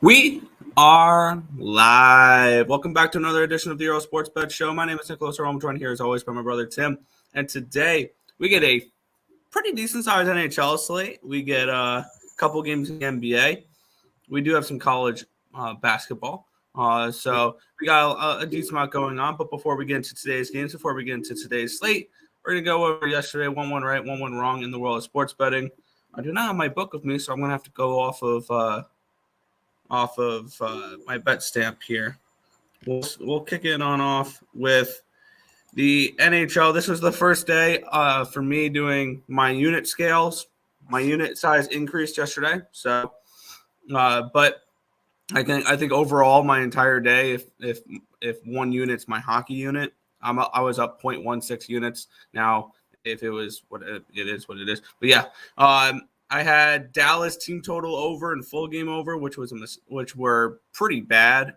We are live. Welcome back to another edition of the Earle Sports Bet Show. My name is Nicholas Earle. I'm joined here as always by my brother Tim. And today we get a pretty decent sized NHL slate. We get a couple games in the NBA. We do have some college basketball. So we got a decent amount going on. But before we get into today's games, before we get into today's slate, we're going to go over yesterday 1-1 right, 1-1 wrong in the world of sports betting. I do not have my book with me, so I'm going to have to go off of my bet stamp here. We'll kick it on off with the NHL. This was the first day for me doing my unit scales. My unit size increased yesterday, so but I think overall my entire day, if one unit's my hockey unit, I was up 0.16 units. Now, if it was what it is, what it is. But yeah, I had Dallas team total over and full game over, which were pretty bad.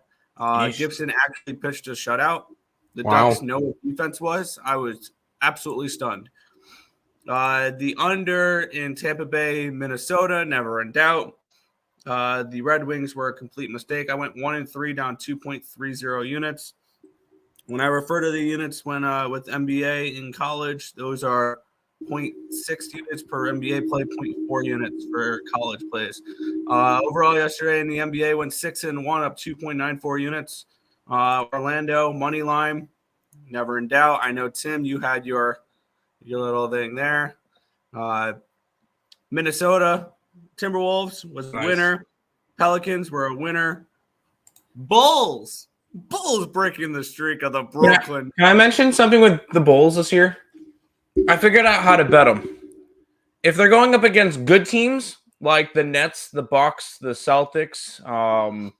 Gibson actually pitched a shutout. The Ducks know what defense was. I was absolutely stunned. The under in Tampa Bay, Minnesota, never in doubt. The Red Wings were a complete mistake. I went 1-3 down 2.30 units. When I refer to the units with NBA in college, those are 0.6 units per NBA play, 0.4 units for college plays. Overall, yesterday in the NBA went 6-1, up 2.94 units. Orlando money line, never in doubt. I know Tim, you had your little thing there. Minnesota Timberwolves was a winner. Pelicans were a winner. Bulls breaking the streak of the Brooklyn. Can I mention something with the Bulls this year? I figured out how to bet them. If they're going up against good teams like the Nets, the Bucks, the Celtics, and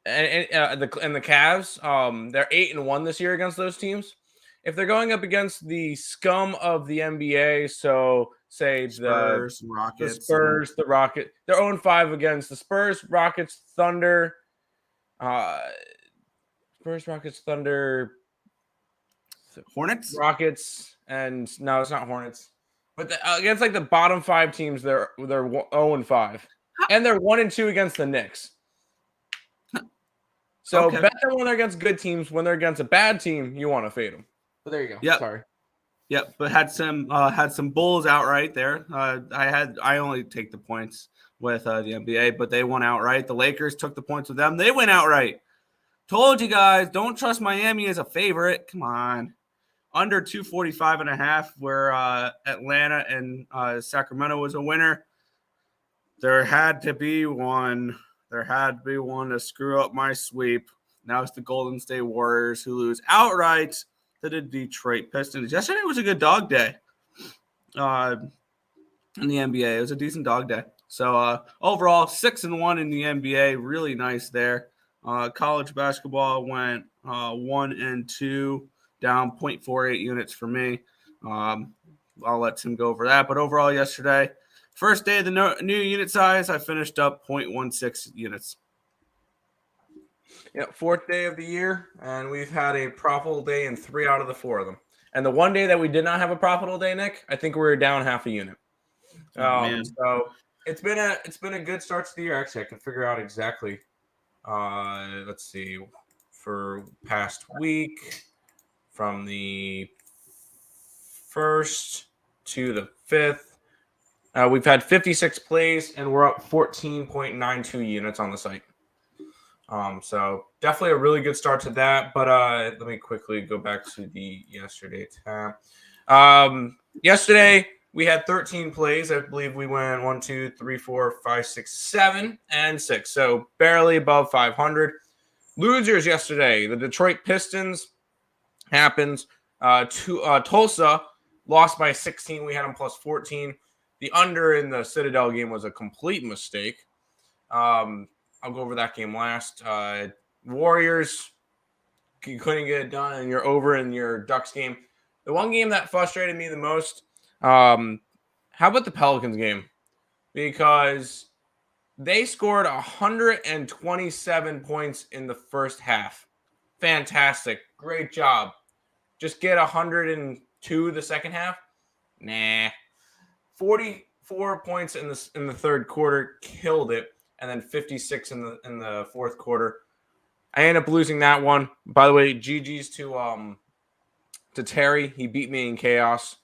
the Cavs, they're 8-1 this year against those teams. If they're going up against the scum of the NBA, so say Spurs, Rockets, the Spurs, the Rockets, they're 0-5 against the Spurs, Rockets, Thunder, Spurs, Rockets, Thunder, Hornets, Rockets, and no, it's not Hornets. But against like the bottom 5 teams, they're 0-5, and they're 1-2 against the Knicks. So bet them when they're against good teams. When they're against a bad team, you want to fade them. But there you go. Yep. Sorry. Yep, but had some Bulls outright there. I only take the points with the NBA, but they won outright. The Lakers took the points with them. They went outright. Told you guys, don't trust Miami as a favorite. Come on. Under 245.5, where Atlanta and Sacramento was a winner. There had to be one. There had to be one to screw up my sweep. Now it's the Golden State Warriors who lose outright to the Detroit Pistons. Yesterday was a good dog day in the NBA. It was a decent dog day. So overall, 6-1 in the NBA. Really nice there. College basketball went 1-2, down 0.48 units for me. I'll let Tim go over that. But overall, yesterday, first day of the new unit size, I finished up 0.16 units. Yeah, 4th day of the year, and we've had a profitable day in 3 out of the 4 of them. And the one day that we did not have a profitable day, Nick, I think we were down half a unit. So it's been a good start to the year. Actually, I can figure out exactly. Let's see, for past week, from the 1st to the 5th, we've had 56 plays, and we're up 14.92 units on the site. So definitely a really good start to that. But let me quickly go back to the yesterday tab. Yesterday we had 13 plays. I believe we went 1, 2, 3, 4, 5, 6, 7, and 6. So barely above 500. Losers yesterday, the Detroit Pistons happens. Tulsa lost by 16. We had them plus 14. The under in the Citadel game was a complete mistake. I'll go over that game last. Warriors, you couldn't get it done, and you're over in your Ducks game. The one game that frustrated me the most, how about the Pelicans game? Because they scored 127 points in the first half. Fantastic. Great job. Just get 102 the second half? Nah. 44 points in the third quarter. Killed it. and then 56 in the fourth quarter. I ended up losing that one. By the way, GG's to Terry. He beat me in chaos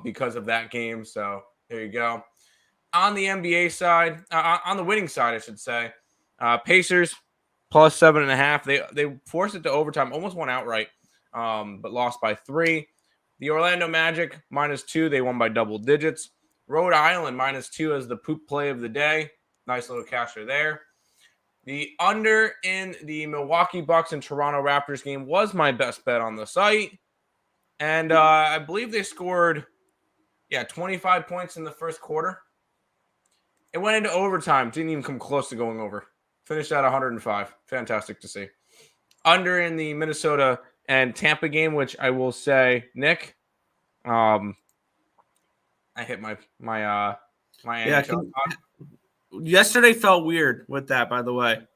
because of that game. So there you go. On the NBA side, on the winning side, I should say, Pacers plus 7.5. They forced it to overtime, almost won outright, but lost by 3. The Orlando Magic -2. They won by double digits. Rhode Island -2 as the poop play of the day. Nice little casher there. The under in the Milwaukee Bucks and Toronto Raptors game was my best bet on the site. And I believe they scored, 25 points in the first quarter. It went into overtime. Didn't even come close to going over. Finished at 105. Fantastic to see. Under in the Minnesota and Tampa game, which I will say, Nick, I hit my NHL. Yesterday felt weird with that, by the way.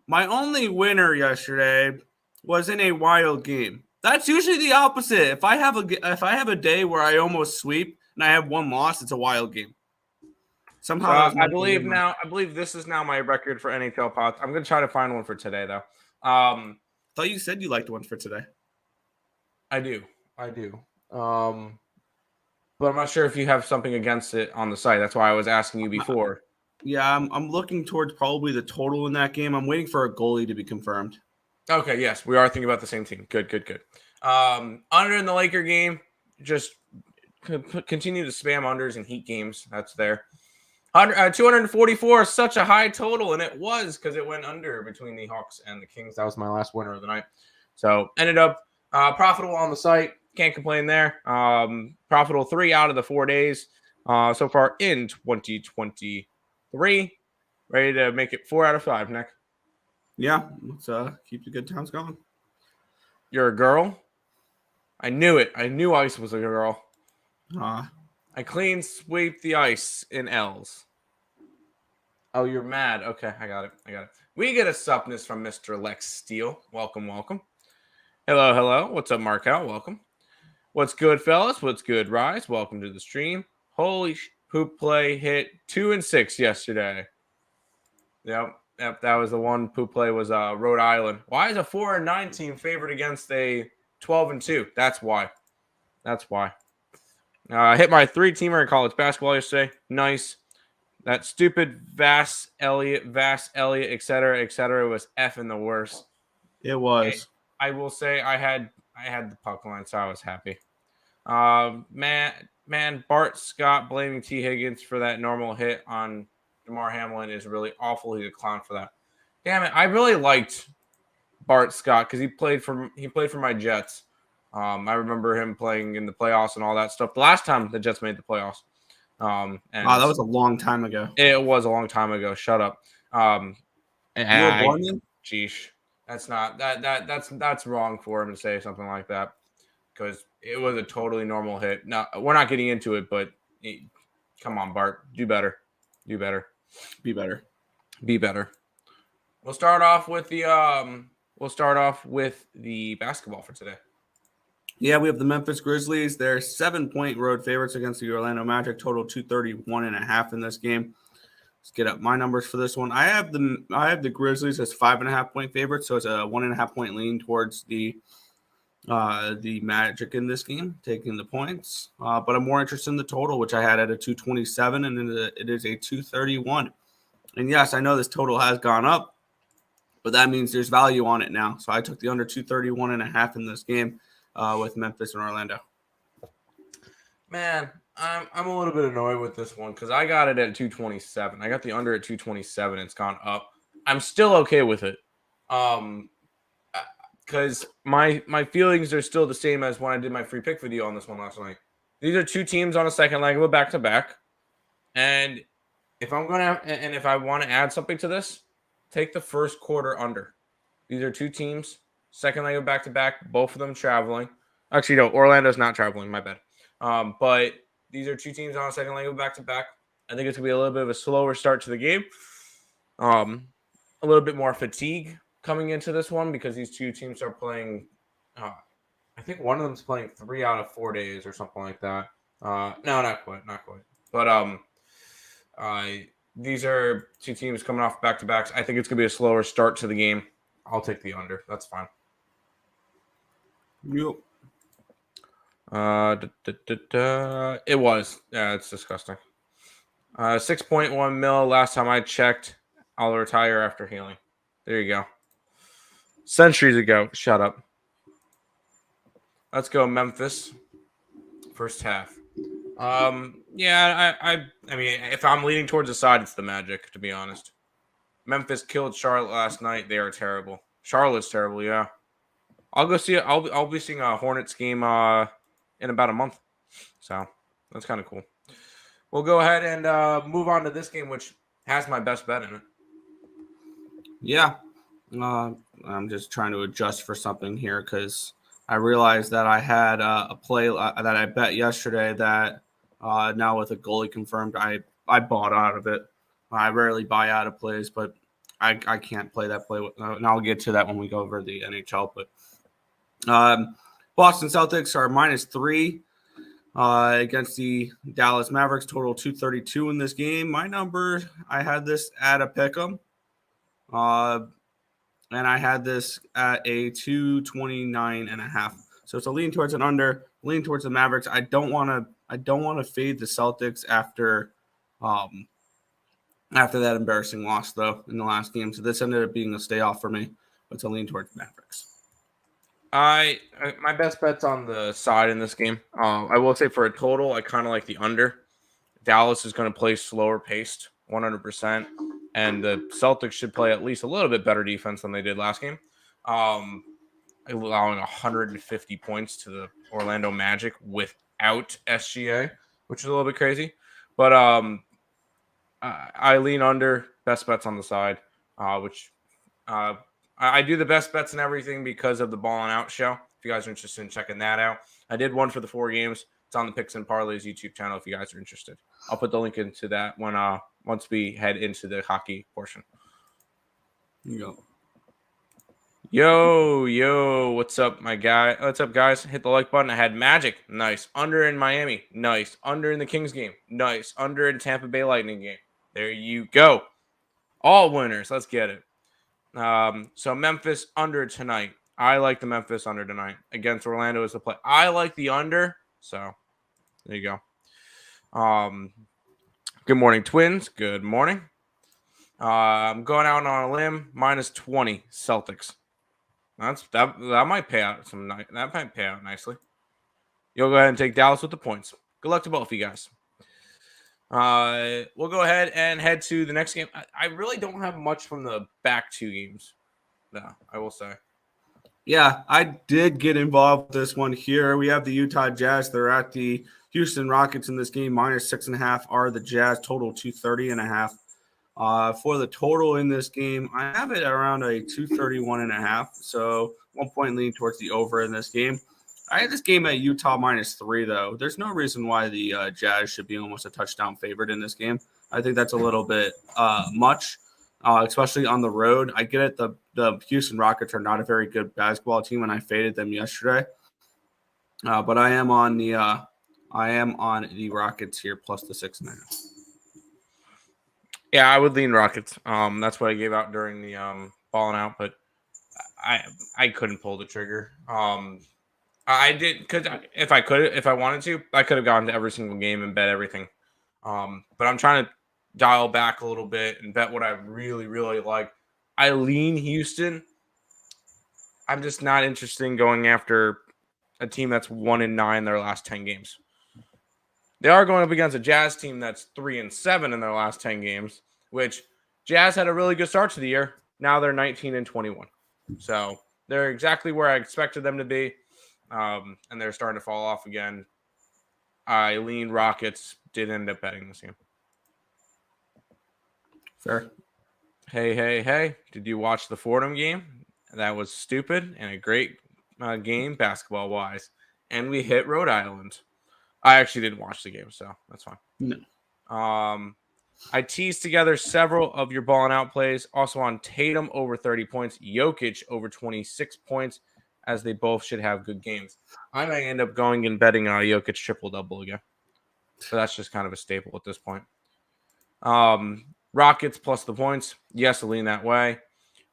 My only winner yesterday was in a wild game. That's usually the opposite. If I have a day where I almost sweep and I have one loss, it's a wild game. Somehow I believe this is now my record for NHL pods. I'm going to try to find one for today, though. Thought you said you liked one for today. I do. But I'm not sure if you have something against it on the site. That's why I was asking you before. Yeah, I'm looking towards probably the total in that game. I'm waiting for a goalie to be confirmed. Okay, yes, we are thinking about the same team. Good. Under in the Laker game, just continue to spam unders in Heat games. That's there. 244 is such a high total, and it was because it went under between the Hawks and the Kings. That was my last winner of the night. So ended up profitable on the site. Can't complain there. Profitable 3 out of the 4 days so far in 2023. Ready to make it 4 out of 5, Nick. Yeah, let's keep the good times going. You're a girl? I knew it. I knew Ice was a girl. I clean sweep the ice in L's. Oh, you're mad. Okay, I got it. We get a suppness from Mr. Lex Steele. Welcome. Hello. What's up, Markel? Welcome. What's good, fellas? What's good, Rise? Welcome to the stream. Holy poop play hit 2 and 6 yesterday. Yep, that was the one. Poop play was Rhode Island. Why is a 4 and 9 team favored against a 12 and 2? That's why. I hit my 3-teamer in college basketball yesterday. Nice. That stupid Vass Elliott, etc. was effing the worst. It was. I will say I had the puck line, so I was happy. Man, Bart Scott blaming T. Higgins for that normal hit on DeMar Hamlin is really awful. He's a clown for that. Damn it! I really liked Bart Scott because he played for my Jets. I remember him playing in the playoffs and all that stuff. The last time the Jets made the playoffs. That was a long time ago. It was a long time ago. Shut up. You were born in? Sheesh. That's wrong for him to say something like that because it was a totally normal hit. Now we're not getting into it, but come on, Bart, do better. Be better. We'll start off with the basketball for today. Yeah, we have the Memphis Grizzlies. They're 7-point road favorites against the Orlando Magic. Total 231.5 in this game. Let's get up my numbers for this one. I have the Grizzlies as 5.5-point favorites, so it's a 1.5-point lean towards the Magic in this game, taking the points. But I'm more interested in the total, which I had at a 227, and it is a 231. And yes, I know this total has gone up, but that means there's value on it now. So I took the under 231.5 in this game with Memphis and Orlando. Man, I'm a little bit annoyed with this one because I got it at 227. I got the under at 227. It's gone up. I'm still okay with it. Because my feelings are still the same as when I did my free pick video on this one last night. These are two teams on a second leg of a back-to-back. And if I want to add something to this, take the first quarter under. These are two teams, second leg of back-to-back, both of them traveling. Actually, no, Orlando's not traveling, my bad. But these are two teams on a second leg of back-to-back. I think it's going to be a little bit of a slower start to the game. A little bit more fatigue coming into this one because these two teams are playing I think one of them's playing 3 out of 4 days or something like that. No, not quite. But These are two teams coming off back-to-backs. I think it's going to be a slower start to the game. I'll take the under. That's fine. Yep. It was. Yeah, it's disgusting. 6.1 mil last time I checked. I'll retire after healing. There you go. Centuries ago. Shut up. Let's go Memphis. First half. Yeah, I mean, if I'm leaning towards the side, it's the Magic, to be honest. Memphis killed Charlotte last night. They are terrible. Charlotte's terrible, yeah. I'll go see it. I'll be seeing a Hornets game in about a month. So that's kind of cool. We'll go ahead and move on to this game, which has my best bet in it. Yeah. I'm just trying to adjust for something here because I realized that I had a play that I bet yesterday that now with a goalie confirmed, I bought out of it. I rarely buy out of plays, but I can't play that play. And I'll get to that when we go over the NHL. But Boston Celtics are -3 against the Dallas Mavericks, total 232 in this game. My number, I had this at a pick'em. And I had this at a 229.5. So it's a lean towards an under, lean towards the Mavericks. I don't want to fade the Celtics after that embarrassing loss though in the last game. So this ended up being a stay off for me, but it's a lean towards Mavericks. My best bet's on the side in this game. I will say for a total, I kind of like the under. Dallas is going to play slower paced, 100%. And the Celtics should play at least a little bit better defense than they did last game, allowing 150 points to the Orlando Magic without SGA, which is a little bit crazy. But I lean under. Best bets on the side, which I do the best bets and everything because of the Ball and Out show. If you guys are interested in checking that out, I did one for the 4 games. It's on the Picks and Parlays YouTube channel if you guys are interested. I'll put the link into that when once we head into the hockey portion. Yo, what's up, my guy? What's up, guys? Hit the like button. I had Magic. Nice. Under in Miami. Nice. Under in the Kings game. Nice. Under in Tampa Bay Lightning game. There you go. All winners. Let's get it. So Memphis under tonight. I like the Memphis under tonight. Against Orlando is the play. I like the under. So there you go. Good morning, Twins. Good morning. I'm going out on a limb. -20 Celtics. That might pay out that might pay out nicely. You'll go ahead and take Dallas with the points. Good luck to both of you guys. We'll go ahead and head to the next game. I really don't have much from the back 2 games. No, I will say. Yeah, I did get involved with this one here. We have the Utah Jazz. They're at the Houston Rockets in this game. -6.5 are the Jazz. Total 230.5. For the total in this game, I have it around a 231.5. So 1 point lean towards the over in this game. I had this game at Utah -3 though. There's no reason why the Jazz should be almost a touchdown favorite in this game. I think that's a little bit much, especially on the road. I get it. The Houston Rockets are not a very good basketball team, and I faded them yesterday. But I am on the Rockets here plus the 6.5. Yeah, I would lean Rockets. That's what I gave out during the balling out, but I couldn't pull the trigger. I did because if I wanted to, I could have gone to every single game and bet everything. But I'm trying to dial back a little bit and bet what I really, really like. I lean Houston. I'm just not interested in going after a team that's 1-9 their last 10 games. They are going up against a Jazz team that's 3-7 in their last 10 games, which Jazz had a really good start to the year. Now they're 19-21. So they're exactly where I expected them to be. And they're starting to fall off again. I lean Rockets. Did end up betting this game. Fair. Hey. Did you watch the Fordham game? That was stupid and a great game basketball-wise. And we hit Rhode Island. I actually didn't watch the game, so that's fine. No. I teased together several of your ball and out plays. Also on Tatum over 30 points. Jokic over 26 points, as they both should have good games. I might end up going and betting Jokic triple-double again. So that's just kind of a staple at this point. Rockets plus the points. Yes, I lean that way.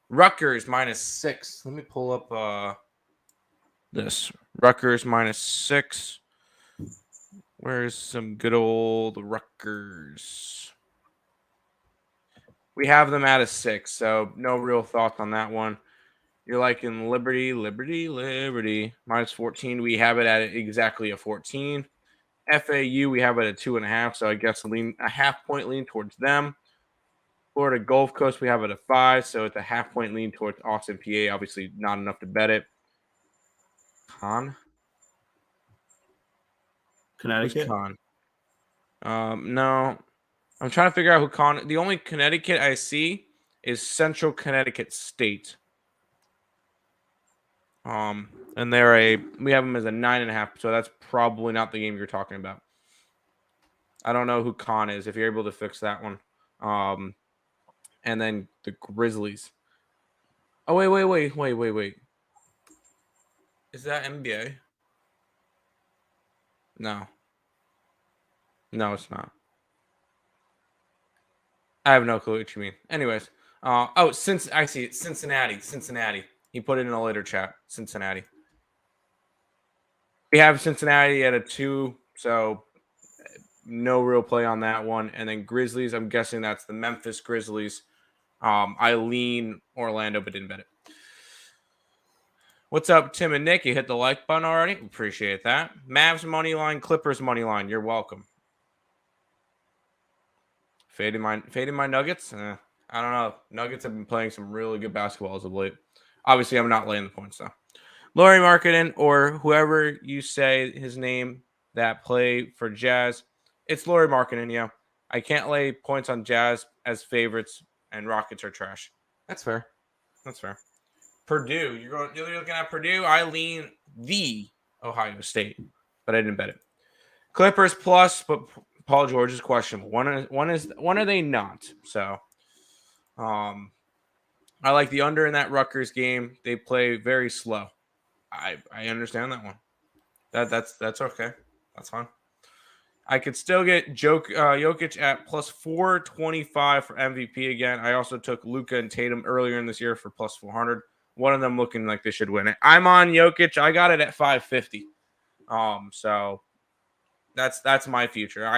Rutgers -6. Let me pull up this. Rutgers -6. Where's some good old Rutgers? We have them at a 6, so no real thoughts on that one. You're liking Liberty -14. We have it at exactly a 14. FAU, we have it at 2.5, so I guess a half-point lean towards them. Florida Gulf Coast, we have it at 5, so it's a half-point lean towards Austin, PA. Obviously, not enough to bet it. Con? Who's Connecticut. Con? No. I'm trying to figure out who Con. The only Connecticut I see is Central Connecticut State. And we have them as a 9.5, so that's probably not the game you're talking about. I don't know who Con is. If you're able to fix that one. And then the Grizzlies. Oh, wait. Is that NBA? No. No, it's not. I have no clue what you mean. Anyways. Since I see it. Cincinnati. He put it in a later chat. Cincinnati. We have Cincinnati at a 2, so no real play on that one. And then Grizzlies, I'm guessing that's the Memphis Grizzlies. I lean Orlando, but didn't bet it. What's up, Tim and Nick? You hit the like button already? Appreciate that. Mavs money line, Clippers money line. You're welcome. Fading my Nuggets? I don't know. Nuggets have been playing some really good basketball as of late. Obviously, I'm not laying the points, though. Laurie Markkinen, or whoever you say his name that play for Jazz. It's Laurie Markkinen, yeah. I can't lay points on Jazz as favorites, and Rockets are trash. That's fair. Purdue. You're looking at Purdue. I lean the Ohio State, but I didn't bet it. Clippers plus, but Paul George is questionable. When are they not? So, I like the under in that Rutgers game. They play very slow. I understand that one. That's okay. That's fine. I could still get Jokic at plus 425 for MVP again. I also took Luka and Tatum earlier in this year for plus 400. One of them looking like they should win it. I'm on Jokic. I got it at 550. So that's my future.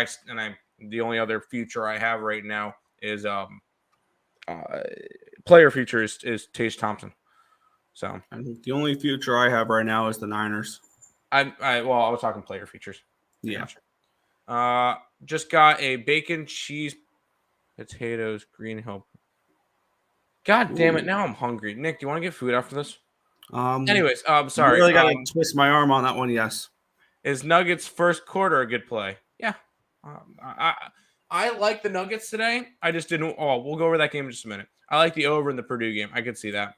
The only other future I have right now is player future is Tage Thompson. So I think the only future I have right now is the Niners. I was talking player features. Yeah. Just got a bacon, cheese, potatoes, green help. God damn it! Now I'm hungry. Nick, do you want to get food after this? Anyways, sorry. Really got to twist my arm on that one. Yes. Is Nuggets first quarter a good play? Yeah. I like the Nuggets today. I just didn't. Oh, we'll go over that game in just a minute. I like the over in the Purdue game. I could see that.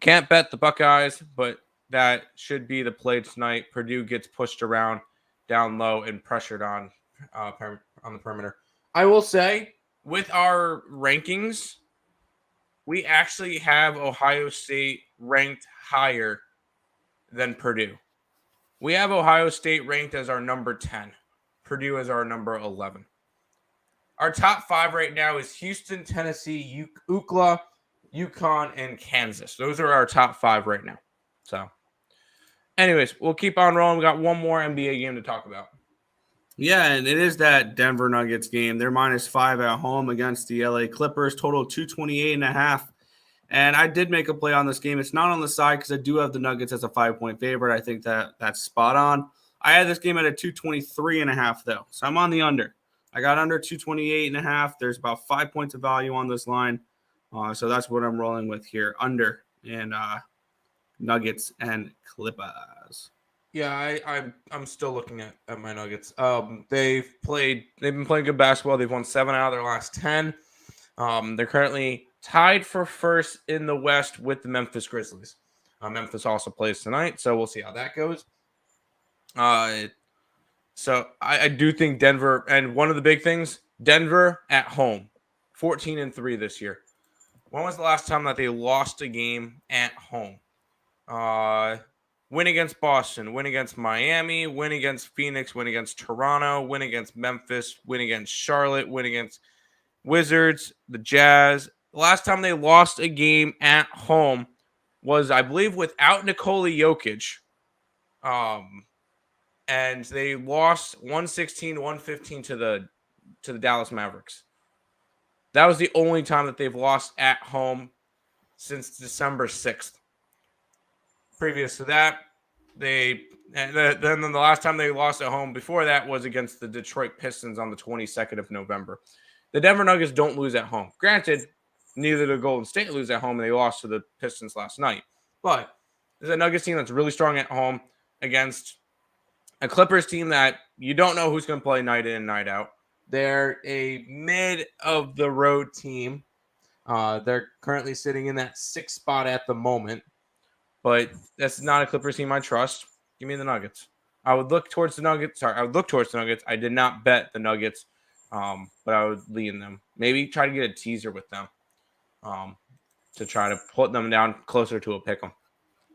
Can't bet the Buckeyes, but that should be the play tonight. Purdue gets pushed around down low and pressured on the perimeter. I will say, with our rankings, we actually have Ohio State ranked higher than Purdue. We have Ohio State ranked as our number 10. Purdue as our number 11. Our top 5 right now is Houston, Tennessee, UCLA, UConn, and Kansas. Those are our top 5 right now. So, anyways, we'll keep on rolling. We got one more NBA game to talk about. Yeah, and it is that Denver Nuggets game. They're -5 at home against the LA Clippers, total 228.5. And I did make a play on this game. It's not on the side because I do have the Nuggets as a 5-point favorite. I think that's spot on. I had this game at a 223.5, though. So I'm on the under. I got under 228.5. There's about 5 points of value on this line. So that's what I'm rolling with here. Under and Nuggets and Clippers. Yeah, I'm still looking at my Nuggets. They've been playing good basketball. They've won 7 out of their last 10. They're currently tied for first in the West with the Memphis Grizzlies. Memphis also plays tonight, so we'll see how that goes. So I do think Denver, and one of the big things, Denver at home, 14-3 this year. When was the last time that they lost a game at home? Win against Boston, win against Miami, win against Phoenix, win against Toronto, win against Memphis, win against Charlotte, win against Wizards, the Jazz. The last time they lost a game at home was, I believe, without Nikola Jokic. And they lost 116-115 to the Dallas Mavericks. That was the only time that they've lost at home since December 6th. Previous to that, then the last time they lost at home before that was against the Detroit Pistons on the 22nd of November. The Denver Nuggets don't lose at home. Granted, neither did Golden State lose at home, and they lost to the Pistons last night. But there's a Nuggets team that's really strong at home against a Clippers team that you don't know who's going to play night in and night out. They're a mid-of-the-road team. They're currently sitting in that 6th spot at the moment. But that's not a Clippers team I trust. Give me the Nuggets. I would look towards the Nuggets. I did not bet the Nuggets, but I would lean them. Maybe try to get a teaser with them to try to put them down closer to a pick 'em.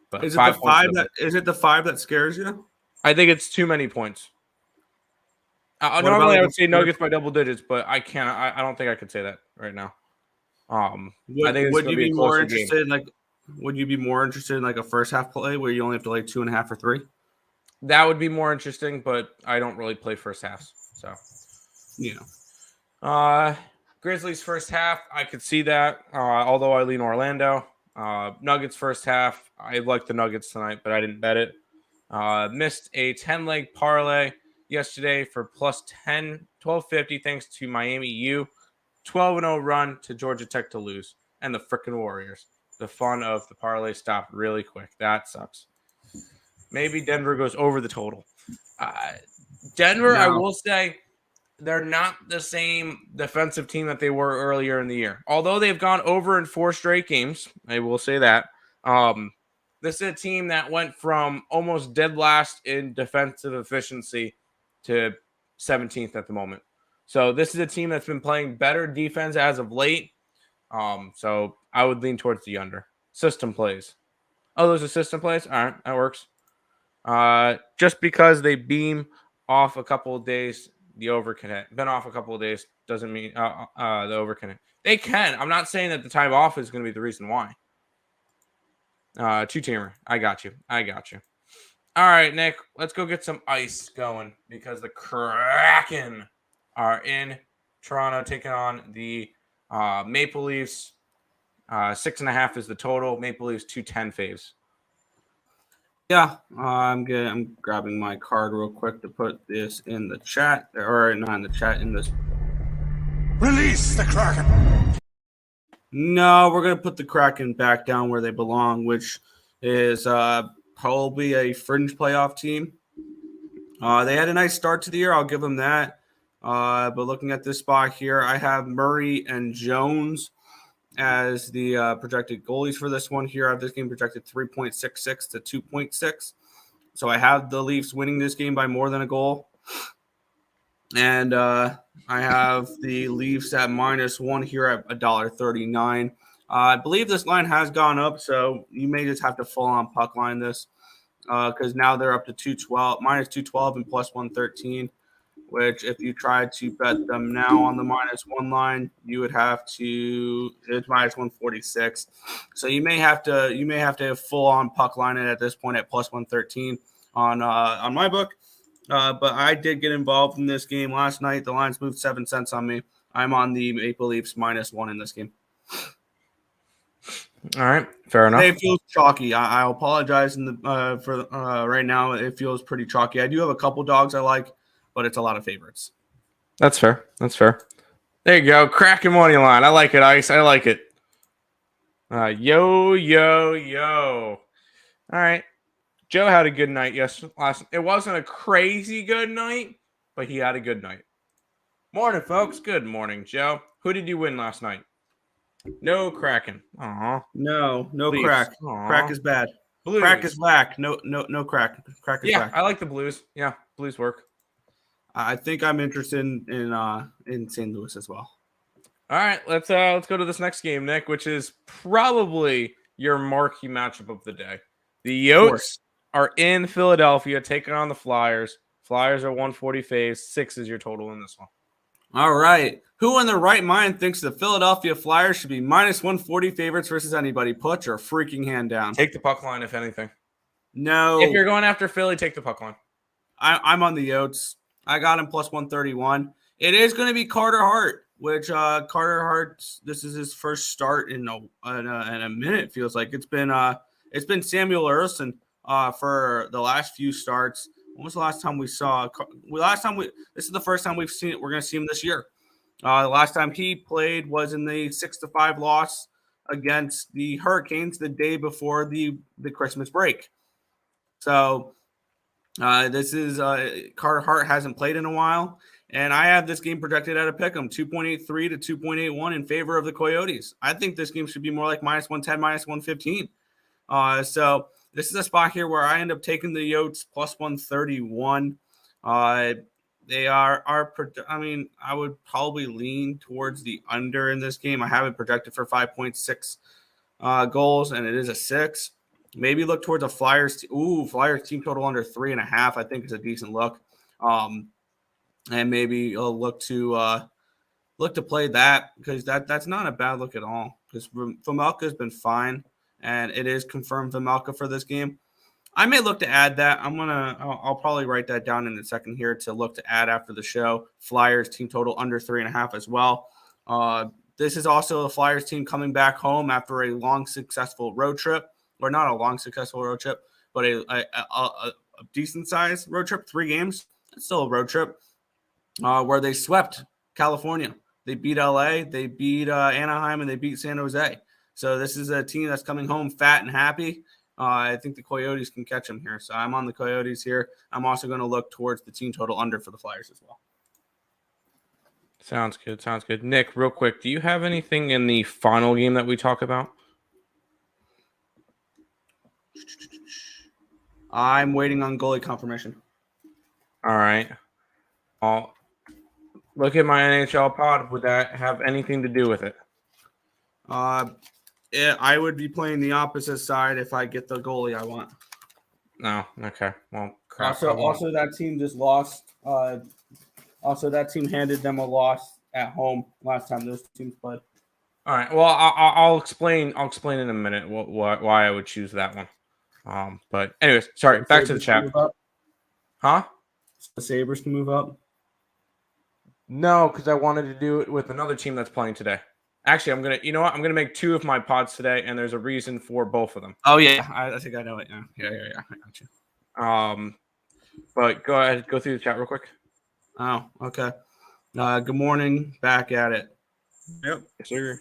But is it the 5 that scares you? I think it's too many points. Normally, I would say Nuggets by double digits, but I can't. I don't think I could say that right now. I think it's would going you to be be more game. interested would you be more interested in like a first half play where you only have to lay 2.5 or 3? That would be more interesting, but I don't really play first halves. So, Grizzlies first half, I could see that. Although I lean Orlando. Nuggets first half, I like the Nuggets tonight, but I didn't bet it. Missed a 10-leg parlay yesterday for plus 1250 thanks to Miami U. 12-0 run to Georgia Tech to lose. And the frickin' Warriors. The fun of the parlay stopped really quick. That sucks. Maybe Denver goes over the total. Denver, no. I will say, they're not the same defensive team that they were earlier in the year. Although they've gone over in 4 straight games, I will say that. This is a team that went from almost dead last in defensive efficiency to 17th at the moment. So this is a team that's been playing better defense as of late. So I would lean towards the under. System plays. Oh, those are system plays? All right, that works. Just because they beam off a couple of days, the over can hit. Been off a couple of days doesn't mean the over can hit. They can. I'm not saying that the time off is going to be the reason why. 2-teamer. I got you. All right, Nick, let's go get some ice going because the Kraken are in Toronto taking on the Maple Leafs. 6.5 is the total. Maple Leafs 210 faves. Yeah, I'm good. I'm grabbing my card real quick to put this in the chat, or not in the chat, in this. Release the Kraken. No, we're gonna put the Kraken back down where they belong, which is probably a fringe playoff team. They had a nice start to the year. I'll give them that. But looking at this spot here, I have Murray and Jones as the projected goalies for this one here. I have this game projected 3.66 to 2.6. So I have the Leafs winning this game by more than a goal. And I have the Leafs at -1 here at $1.39. I believe this line has gone up, so you may just have to full-on puck line this because now they're up to -212 and plus 113. Which if you tried to bet them now on the -1 line, you would have to, it's -146. So you may have to full on puck line it at this point at plus 113 on my book. But I did get involved in this game last night. The lines moved 7 cents on me. I'm on the Maple Leafs -1 in this game. All right, fair enough. It feels chalky. I apologize for right now. It feels pretty chalky. I do have a couple dogs I like, but it's a lot of favorites. That's fair. There you go. Kraken money line. I like it, Ice. I like it. Yo. All right. Joe had a good night last. It wasn't a crazy good night, but he had a good night. Morning, folks. Good morning, Joe. Who did you win last night? No Kraken. Aw. No Leafs. Crack. Aww. Crack is bad. Blues. Crack is black. No crack. Crack is black. I like the Blues. Yeah, Blues work. I think I'm interested in St. Louis as well. All right, let's go to this next game, Nick, which is probably your marquee matchup of the day. The Yotes are in Philadelphia taking on the Flyers. Flyers are 140 faves. 6 is your total in this one. All right. Who in their right mind thinks the Philadelphia Flyers should be minus 140 favorites versus anybody? Put your freaking hand down. Take the puck line, if anything. No. If you're going after Philly, take the puck line. I'm on the Yotes. I got him plus 131. It is going to be Carter Hart, which Carter Hart, this is his first start in a minute. It feels like it's been Samuel Earle for the last few starts. When was the last time we saw? This is the first time we've seen it. We're going to see him this year. The last time he played was in the 6-5 loss against the Hurricanes the day before the Christmas break. So this is Carter Hart hasn't played in a while, and I have this game projected at a pick'em 2.83 to 2.81 in favor of the Coyotes. I think this game should be more like minus 110, minus 115. So this is a spot here where I end up taking the Yotes plus 131. They are I mean, I would probably lean towards the under in this game. I have it projected for 5.6 goals, and it is a 6. Maybe look towards a Flyers. Flyers team total under 3.5. I think is a decent look. And maybe you'll look to play that because that's not a bad look at all. Because Vejmelka has been fine, and it is confirmed Vejmelka for this game. I may look to add that. I'll probably write that down in a second here to look to add after the show. Flyers team total under 3.5 as well. This is also a Flyers team coming back home after a long, successful road trip. Or not a long, successful road trip, but a decent-sized road trip, 3 games. It's still a road trip where they swept California. They beat LA, they beat Anaheim, and they beat San Jose. So this is a team that's coming home fat and happy. I think the Coyotes can catch them here. So I'm on the Coyotes here. I'm also going to look towards the team total under for the Flyers as well. Sounds good. Nick, real quick, do you have anything in the final game that we talk about? I'm waiting on goalie confirmation. All right. I'll look at my NHL pod. Would that have anything to do with it? I would be playing the opposite side if I get the goalie I want. No. Okay. Well, crap. Also, that team just lost. Also, that team handed them a loss at home last time those teams played. All right. Well, I'll explain. I'll explain in a minute why I would choose that one. But anyways, sorry. Back to the chat. Huh? The Sabres can move up. No, because I wanted to do it with another team that's playing today. Actually, I'm gonna make 2 of my pods today, and there's a reason for both of them. Oh yeah, I think I know it. Yeah. I got you. But go ahead, go through the chat real quick. Oh, okay. Good morning. Back at it. Yep. Yes, sir.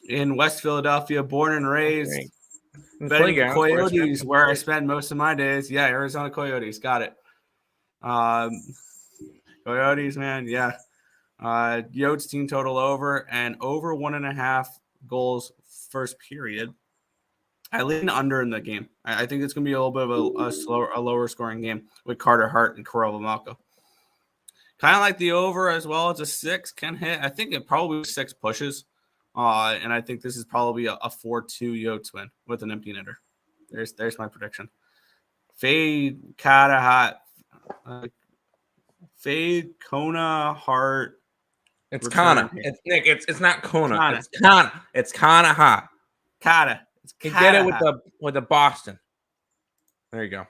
In West Philadelphia, born and raised. Okay. Betting the Coyotes, where I spend most of my days. Yeah, Arizona Coyotes. Got it. Coyotes, man. Yeah. Yotes team total over and over 1.5 goals first period. I lean under in the game. I think it's going to be a little bit of a lower scoring game with Carter Hart and Kirill Vejmelka. Kind of like the over as well. It's a 6 can hit. I think it probably 6 pushes. And I think this is probably a 4-2 Yotes win with an empty netter. There's my prediction. Fade Kona Hart. It's Kana. It's Nick. It's not Kona. Kana. It's Kana. It's Kana hot. Kata. You get it with the Boston. There you go.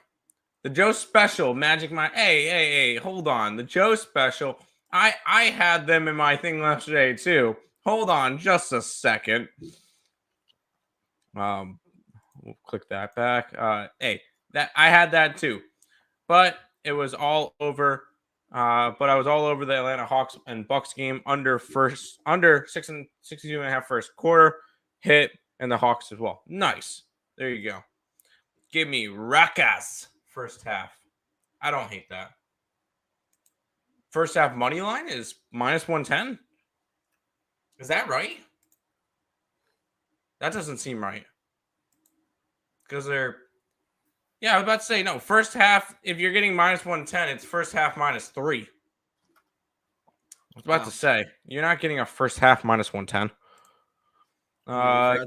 The Joe Special Magic Mike. Hey, hold on. The Joe Special. I had them in my thing yesterday too. Hold on just a second. We'll click that back. That I had that too, but it was all over. But I was all over the Atlanta Hawks and Bucks game under 62.5 first quarter hit, and the Hawks as well. Nice. There you go. Give me Rakas first half. I don't hate that. First half money line is minus 110. Is that right? That doesn't seem right. Because they're... Yeah, I was about to say, no, first half, if you're getting minus 110, it's first half minus 3. I was about to say, you're not getting a first half minus 110.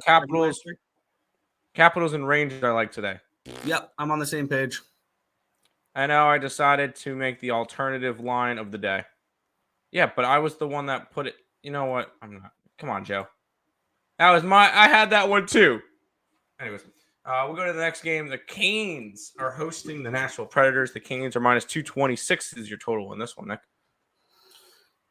Capitals and Rangers I like today. Yep, I'm on the same page. I know I decided to make the alternative line of the day. Yeah, but I was the one that put it. You know what? I'm not. Come on, Joe. I had that one too. Anyways, we'll go to the next game. The Canes are hosting the Nashville Predators. The Canes are minus 226 is your total in this one, Nick.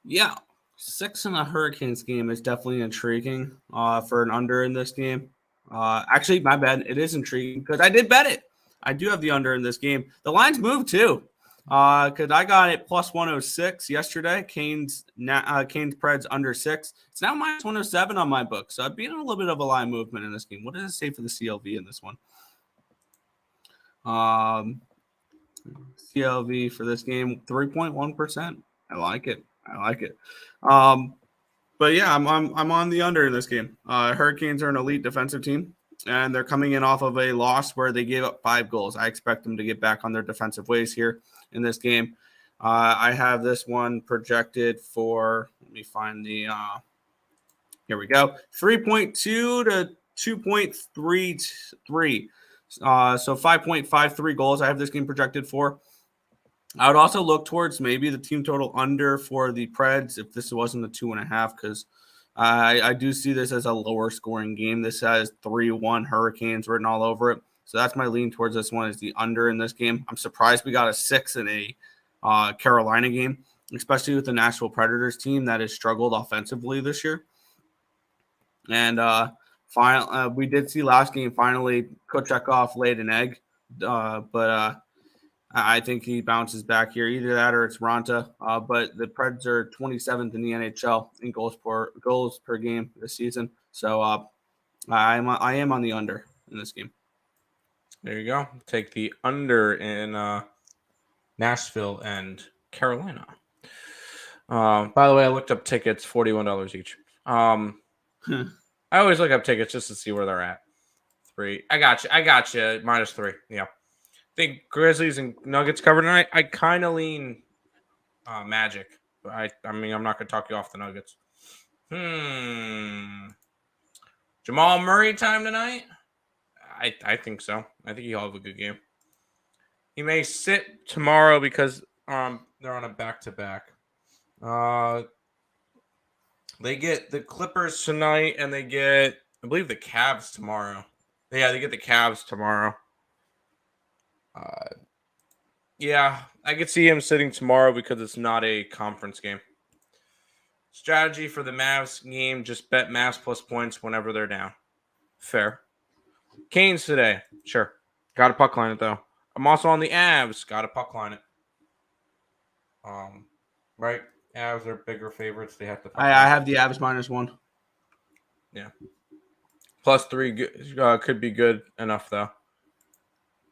Yeah, 6 in a Hurricanes game is definitely intriguing for an under in this game. Actually, my bad. It is intriguing because I did bet it. I do have the under in this game. The lines moved too because I got it plus 106 yesterday. Canes Preds under 6. It's now minus 107 on my book. So I've been in a little bit of a line movement in this game. What does it say for the CLV in this one? CLV for this game, 3.1%. I like it. But yeah, I'm on the under in this game. Hurricanes are an elite defensive team, and they're coming in off of a loss where they gave up 5 goals. I expect them to get back on their defensive ways here in this game. I have this one projected for, let me find the, here we go, 3.2 to 2.33. So 5.53 goals I have this game projected for. I would also look towards maybe the team total under for the Preds if this wasn't a 2.5, because I do see this as a lower scoring game. This has 3-1 Hurricanes written all over it. So that's my lean towards this one is the under in this game. I'm surprised we got a 6 in a Carolina game, especially with the Nashville Predators team that has struggled offensively this year. And we did see last game finally Kochekov laid an egg, but I think he bounces back here. Either that or it's Ranta. But the Preds are 27th in the NHL in goals per game this season. So I am on the under in this game. There you go. Take the under in Nashville and Carolina. By the way, I looked up tickets, $41 each. I always look up tickets just to see where they're at. 3. I got you. -3. Yeah. I think Grizzlies and Nuggets covered tonight. I kind of lean Magic. I mean, I'm not going to talk you off the Nuggets. Jamal Murray time tonight? I think so. I think he'll have a good game. He may sit tomorrow because they're on a back-to-back. They get the Clippers tonight, and they get, I believe, the Cavs tomorrow. Yeah, they get the Cavs tomorrow. Yeah, I could see him sitting tomorrow because it's not a conference game. Strategy for the Mavs game, just bet Mavs plus points whenever they're down. Fair. Canes today. Sure. Got to puck line it, though. I'm also on the Avs. Got to puck line it. Right? Avs are bigger favorites. They have to. I have the Avs -1. Yeah. +3 could be good enough, though.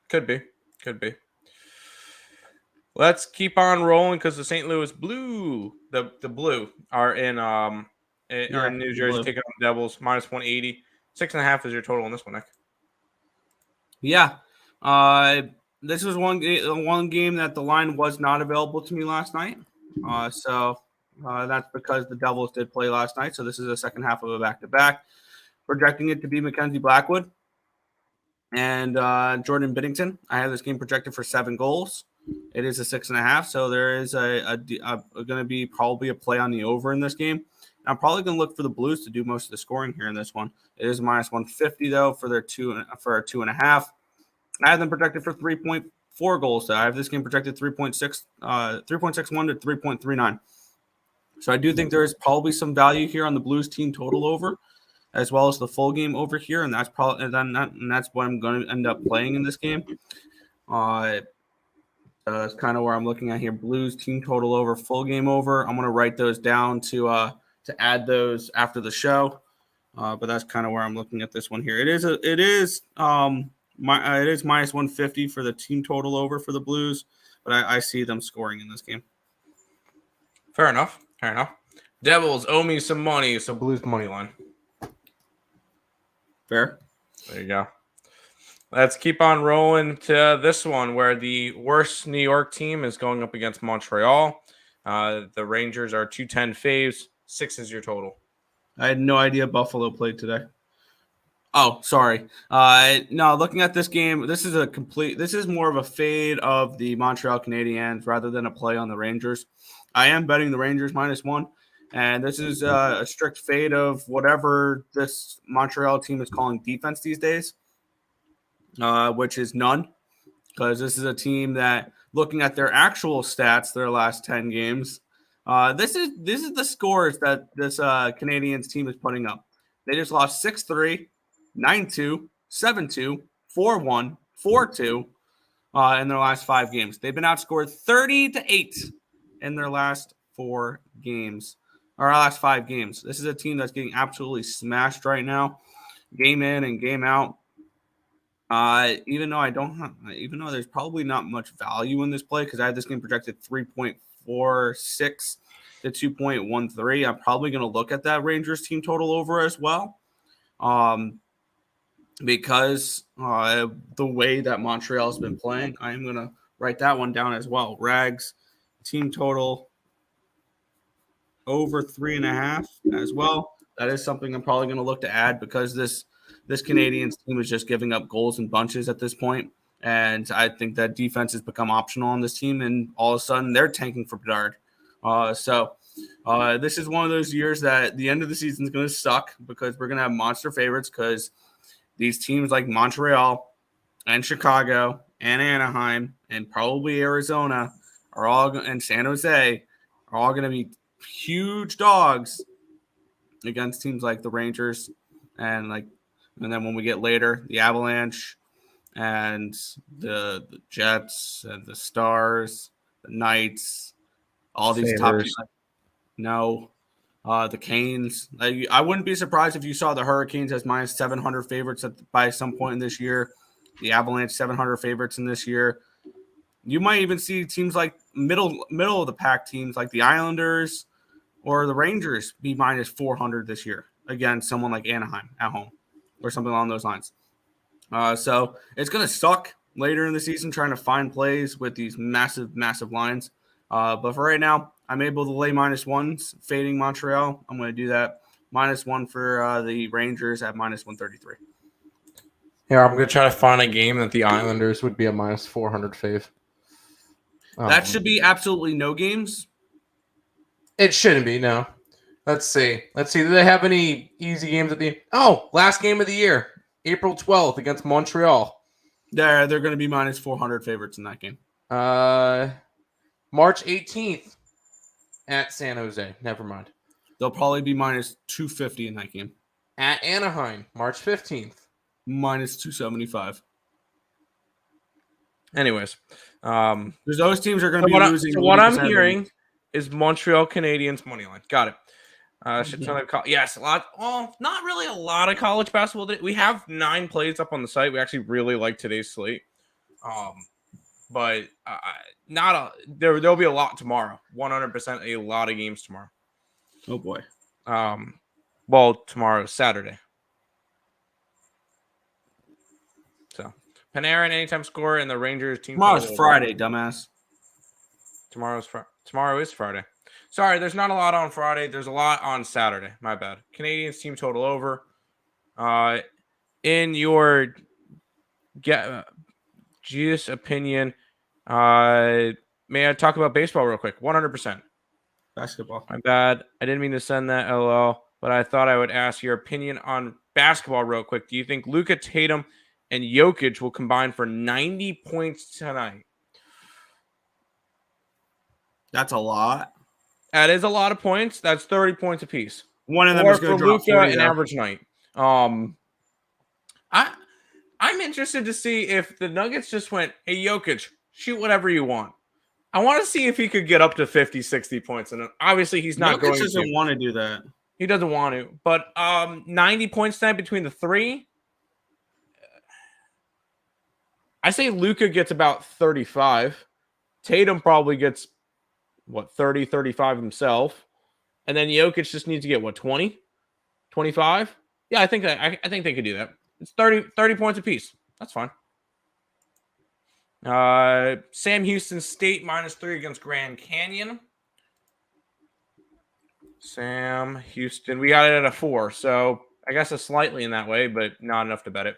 Could be. Let's keep on rolling because the St. Louis Blue, the Blue, are in New Jersey Blue. taking on the Devils -180. 6.5 is your total on this one, Nick. Yeah. This was one game that the line was not available to me last night. So that's because the Devils did play last night. So this is the second half of a back-to-back. Projecting it to be Mackenzie Blackwood and Jordan Binnington. I have this game projected for 7 goals. It is a 6.5. So there is going to be probably a play on the over in this game. I'm probably going to look for the Blues to do most of the scoring here in this one. It is -150 though for a 2.5. I have them projected for 3.4 goals. So I have this game projected 3.61 to 3.39. So I do think there is probably some value here on the Blues team total over, as well as the full game over here, and that's probably that's what I'm going to end up playing in this game. That's kind of where I'm looking at here. Blues team total over, full game over. I'm going to write those down to add those after the show. But that's kind of where I'm looking at this one here. It is -150 for the team total over for the Blues, but I see them scoring in this game. Fair enough. Devils owe me some money, so Blues money line. Fair. There you go. Let's keep on rolling to this one where the worst New York team is going up against Montreal. The Rangers are 210 faves. 6 is your total. I had no idea Buffalo played today. Oh, sorry. No, looking at this game, this is more of a fade of the Montreal Canadiens rather than a play on the Rangers. I am betting the Rangers -1, and this is a strict fade of whatever this Montreal team is calling defense these days, which is none, because this is a team that, looking at their actual stats, their last 10 games, this is the scores that this Canadiens team is putting up. They just lost 6-3, 9-2, 7-2, 4-1, 4-2 in their last 5 games. They've been outscored 30-8 in their last 4 games, or last 5 games. This is a team that's getting absolutely smashed right now, game in and game out. Even though there's probably not much value in this play, because I had this game projected 3.46 to 2.13. I'm probably going to look at that Rangers team total over as well, because the way that Montreal has been playing, I'm going to write that one down as well. Rags team total over 3.5 as well. That is something I'm probably going to look to add, because this Canadiens team is just giving up goals in bunches at this point. And I think that defense has become optional on this team, and all of a sudden they're tanking for Bedard. So this is one of those years that the end of the season is going to suck, because we're going to have monster favorites, because these teams like Montreal and Chicago and Anaheim and probably Arizona and San Jose are all going to be huge dogs against teams like the Rangers, and then when we get later, the Avalanche and the Jets and the Stars, the Knights, all these top teams. The Canes. I wouldn't be surprised if you saw the Hurricanes as -700 favorites by some point in this year. The Avalanche 700 favorites in this year. You might even see teams like middle of the pack teams like the Islanders or the Rangers be -400 this year against someone like Anaheim at home or something along those lines. So it's going to suck later in the season trying to find plays with these massive, massive lines. But for right now, I'm able to lay -1s, fading Montreal. I'm going to do that. -1 for the Rangers at -133. Yeah, I'm going to try to find a game that the Islanders would be a -400 fave. That should be absolutely no games. It shouldn't be, no. Let's see. Do they have any easy games at the... Oh, last game of the year. April 12th against Montreal. They're going to be -400 favorites in that game. March 18th at San Jose. Never mind. They'll probably be -250 in that game. At Anaheim, March 15th. -275. Anyways. Because those teams are going to be losing. So what I'm hearing is Montreal Canadiens money line. Got it. Yes, a lot. Well, not really a lot of college basketball. We have 9 plays up on the site. We actually really like today's slate. But there'll be a lot tomorrow. 100% a lot of games tomorrow. Oh boy. Well, tomorrow's Saturday. So Panarin anytime score and the Rangers team. Tomorrow's Friday, dumbass. Tomorrow is Friday. Sorry, there's not a lot on Friday. There's a lot on Saturday. My bad. Canadiens team total over. In your Gius opinion, may I talk about baseball real quick? 100%. Basketball. My bad. I didn't mean to send that, LOL, but I thought I would ask your opinion on basketball real quick. Do you think Luka, Tatum, and Jokic will combine for 90 points tonight? That's a lot. That is a lot of points. That's 30 points apiece. One of them is going to drop Luka an average night. I'm interested to see if the Nuggets just went, hey, Jokic, shoot whatever you want. I want to see if he could get up to 50, 60 points. And obviously he's not going to. Jokic doesn't want to do that. He doesn't want to. But 90 points tonight between the 3. I say Luka gets about 35. Tatum probably gets 30, 35 himself. And then Jokic just needs to get 20? 25? Yeah, I think they could do that. It's 30 points apiece. That's fine. Sam Houston State -3 against Grand Canyon. Sam Houston. We got it at a 4, so I guess it's slightly in that way, but not enough to bet it.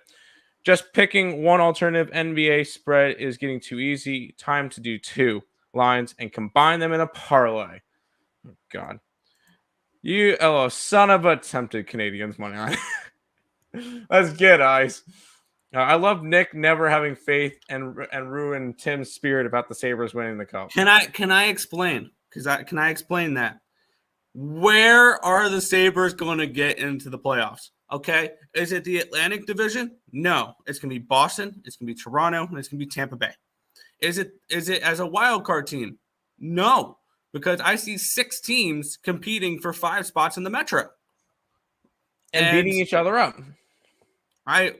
Just picking one alternative NBA spread is getting too easy. Time to do 2. lines and combine them in a parlay. Oh, God. You son of a tempted Canadians money line. Let's get ice. I love Nick never having faith and ruin Tim's spirit about the Sabres winning the cup. Can I explain? Can I explain that? Where are the Sabres going to get into the playoffs? Okay. Is it the Atlantic Division? No. It's going to be Boston. It's going to be Toronto. And it's going to be Tampa Bay. Is it as a wild card team? No. Because I see 6 teams competing for 5 spots in the Metro. And beating each other up. I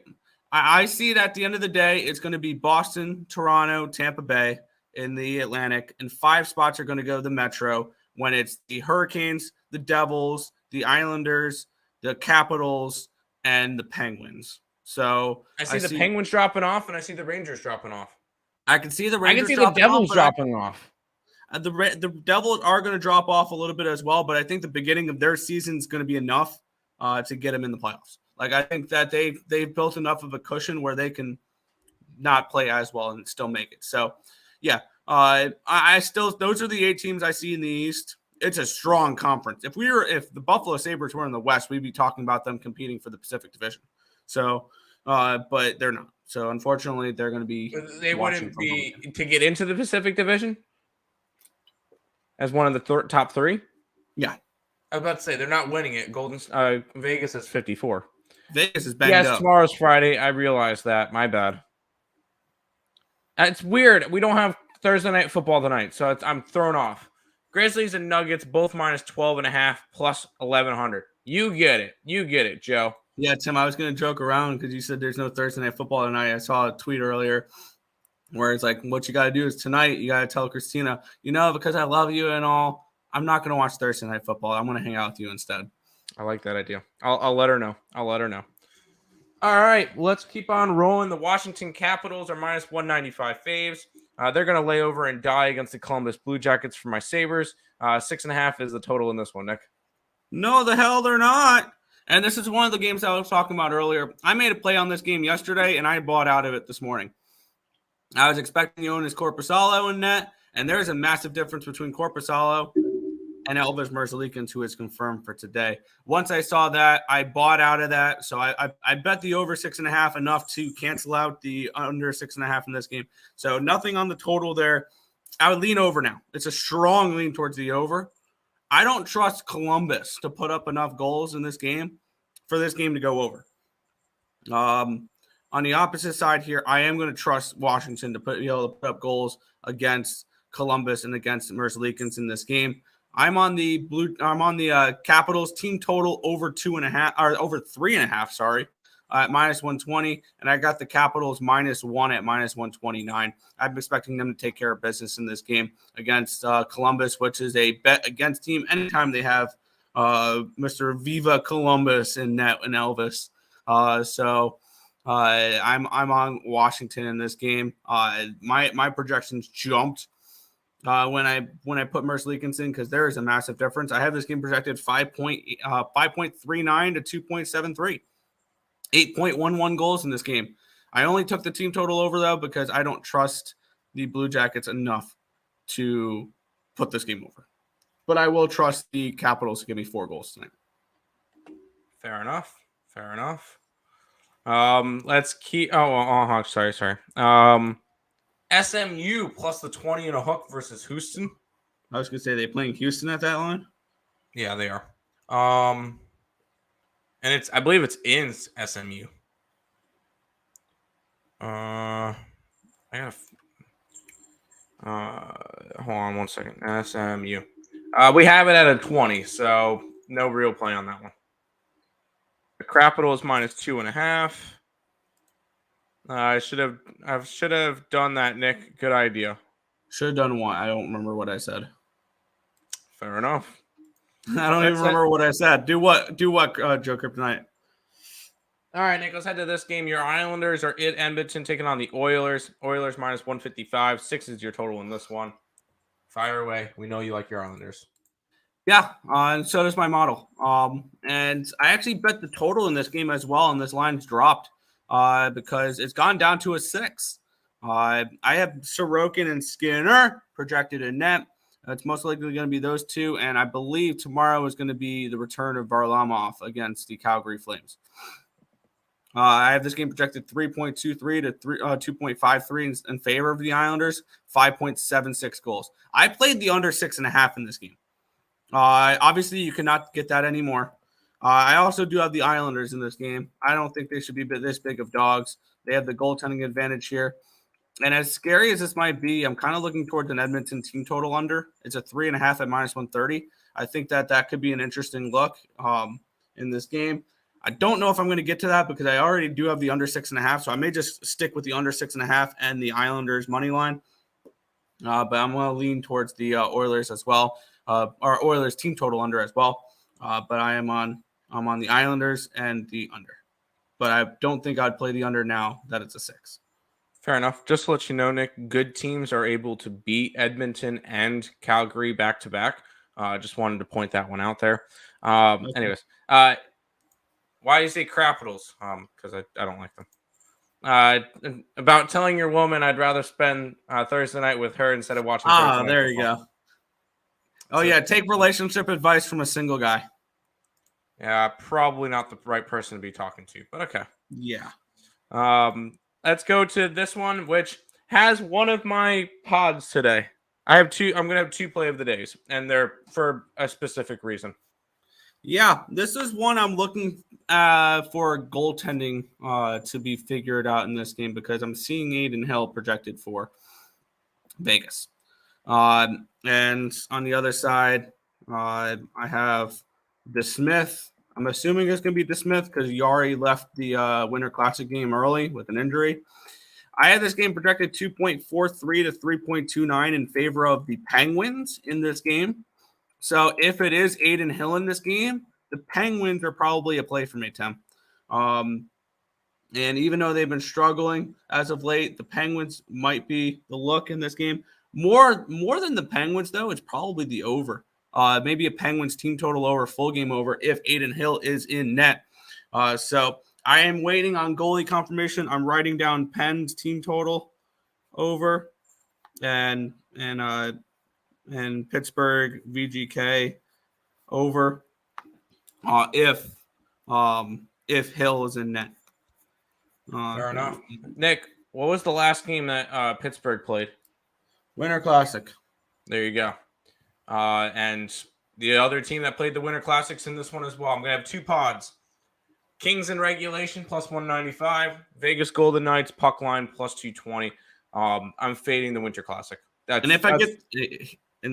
see it at the end of the day, it's going to be Boston, Toronto, Tampa Bay in the Atlantic, and 5 spots are going to go to the Metro when it's the Hurricanes, the Devils, the Islanders, the Capitals, and the Penguins. So I see the Penguins dropping off, and I see the Rangers dropping off. I can see the Rangers. I can see the Devils dropping off. The Devils are going to drop off a little bit as well, but I think the beginning of their season is going to be enough to get them in the playoffs. Like, I think that they've built enough of a cushion where they can not play as well and still make it. So, yeah, I still, those are the 8 teams I see in the East. It's a strong conference. If the Buffalo Sabres were in the West, we'd be talking about them competing for the Pacific Division. So, but they're not. So, unfortunately, they're going to be. They wouldn't be to get into the Pacific Division as one of the top 3. Yeah, I was about to say they're not winning it. Vegas is 54. Vegas is banged up. Yes, tomorrow's Friday. I realize that. My bad. It's weird. We don't have Thursday night football tonight, so I'm thrown off. Grizzlies and Nuggets both minus 12.5 plus 1,100. You get it, Joe. Yeah, Tim, I was going to joke around because you said there's no Thursday night football tonight. I saw a tweet earlier where it's like, what you got to do is tonight, you got to tell Christina, because I love you and all, I'm not going to watch Thursday night football. I'm going to hang out with you instead. I like that idea. I'll let her know. All right, let's keep on rolling. The Washington Capitals are minus 195 faves. They're going to lay over and die against the Columbus Blue Jackets for my Sabres. 6.5 is the total in this one, Nick. No, the hell they're not. And this is one of the games I was talking about earlier. I made a play on this game yesterday, and I bought out of it this morning. I was expecting Jonas Korpisalo in net, and there's a massive difference between Korpisalo and Elvis Merzlikins, who is confirmed for today. Once I saw that, I bought out of that. So I bet the over 6.5 enough to cancel out the under 6.5 in this game. So nothing on the total there. I would lean over now. It's a strong lean towards the over. I don't trust Columbus to put up enough goals in this game for this game to go over. On the opposite side here, I am going to trust Washington to be able to put up goals against Columbus and against Merzlikins in this game. I'm on the Capitals team total over 2.5 or over 3.5. Sorry, at minus 120, and I got the Capitals -1 at minus 129. I'm expecting them to take care of business in this game against Columbus, which is a bet against team anytime they have Mr. Viva Columbus in net and Elvis. So I'm on Washington in this game. My projections jumped when I put Merzlikins in because there is a massive difference. I have this game projected 5.39 to 2.73. 8.11 goals in this game. I only took the team total over, though, because I don't trust the Blue Jackets enough to put this game over. But I will trust the Capitals to give me 4 goals tonight. Fair enough. Let's keep. Sorry. SMU plus the 20 and a hook versus Houston. I was going to say they're playing Houston at that line. Yeah, they are. And I believe it's in SMU. I gotta hold on one second. SMU. We have it at a 20, so no real play on that one. The Capitals -2.5. I should have done that, Nick. Good idea. Should have done one. I don't remember what I said. Fair enough. I don't even remember what I said. Do what, Joe Kryptonite? All right, Nick, let's head to this game. Your Islanders are at Edmonton taking on the Oilers. Oilers -155. 6 is your total in this one. Fire away. We know you like your Islanders. Yeah, and so does my model. And I actually bet the total in this game as well, and this line's dropped because it's gone down to a 6. I have Sorokin and Skinner projected in net. It's most likely going to be those two, and I believe tomorrow is going to be the return of Varlamov against the Calgary Flames. I have this game projected 3.23 to 2.53 in favor of the Islanders, 5.76 goals. I played the under 6.5 in this game. Obviously, you cannot get that anymore. I also do have the Islanders in this game. I don't think they should be this big of dogs. They have the goaltending advantage here. And as scary as this might be, I'm kind of looking towards an Edmonton team total under. It's a 3.5 at -130. I think that could be an interesting look in this game. I don't know if I'm going to get to that because I already do have the under 6.5, so I may just stick with the under 6.5 and the Islanders money line. But I'm going to lean towards the Oilers as well, or Oilers team total under as well. But I'm on the Islanders and the under. But I don't think I'd play the under now that it's a 6. Fair enough. Just to let you know, Nick, good teams are able to beat Edmonton and Calgary back to back. Just wanted to point that one out there. Okay. Anyways, why do you say Capitals? Because I don't like them. About telling your woman I'd rather spend Thursday night with her instead of watching. There you go. Oh, yeah. Take relationship advice from a single guy. Yeah, probably not the right person to be talking to, but okay. Yeah. Let's go to this one, which has one of my pods today. I'm going to have 2 play of the days, and they're for a specific reason. Yeah, this is one I'm looking for goaltending to be figured out in this game because I'm seeing Aiden Hill projected for Vegas. And on the other side, I have DeSmith. I'm assuming it's going to be DeSmith because Yari left the Winter Classic game early with an injury. I had this game projected 2.43 to 3.29 in favor of the Penguins in this game. So if it is Aiden Hill in this game, the Penguins are probably a play for me, Tim. And even though they've been struggling as of late, the Penguins might be the look in this game. More than the Penguins, though, it's probably the over. Maybe a Penguins team total over, full game over if Aiden Hill is in net. So I am waiting on goalie confirmation. I'm writing down Penn's team total over and Pittsburgh VGK over if Hill is in net. Fair enough. Nick, what was the last game that Pittsburgh played? Winter Classic. There you go. And the other team that played the Winter Classics in this one as well. I'm going to have 2 pods. Kings in regulation plus 195. Vegas Golden Knights puck line plus 220. I'm fading the Winter Classic. And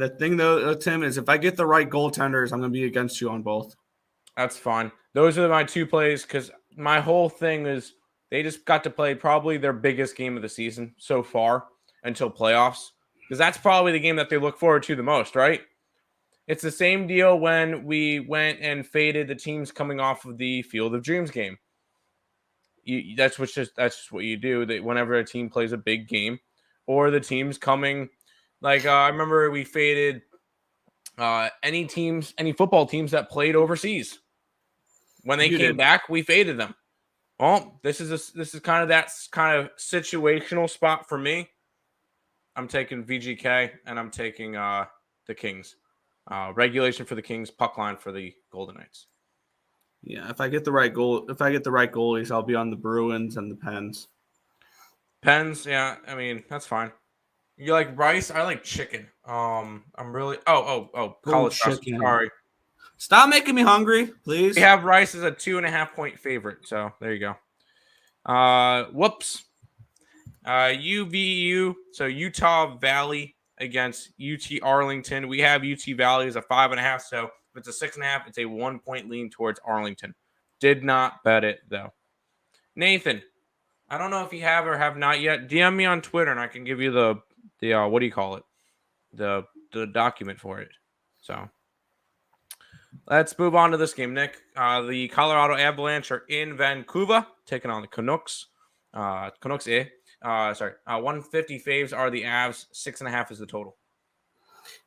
the thing though, Tim, is if I get the right goaltenders, I'm going to be against you on both. That's fine. Those are my 2 plays because my whole thing is they just got to play probably their biggest game of the season so far until playoffs. Because that's probably the game that they look forward to the most, right? It's the same deal when we went and faded the teams coming off of the Field of Dreams game. That's just what you do. That whenever a team plays a big game, or the teams coming, like I remember we faded any football teams that played overseas. When they came back, we faded them. Well, this is kind of that kind of situational spot for me. I'm taking VGK and I'm taking the Kings. Regulation for the Kings, puck line for the Golden Knights. Yeah, if I get the right goalies, I'll be on the Bruins and the Pens. Pens, yeah, I mean that's fine. You like rice? I like chicken. I'm really college chicken. Sorry. Stop making me hungry, please. We have rice as a 2.5-point favorite, so there you go. Whoops. UVU, so Utah Valley against UT Arlington. We have UT Valley as a 5.5, so if it's a 6.5, it's a 1-point lean towards Arlington. Did not bet it though. Nathan, I don't know if you have or have not yet. DM me on Twitter and I can give you the what do you call it? The document for it. So let's move on to this game, Nick. The Colorado Avalanche are in Vancouver taking on the Canucks. Canucks 150 faves are the Avs. 6.5 is the total.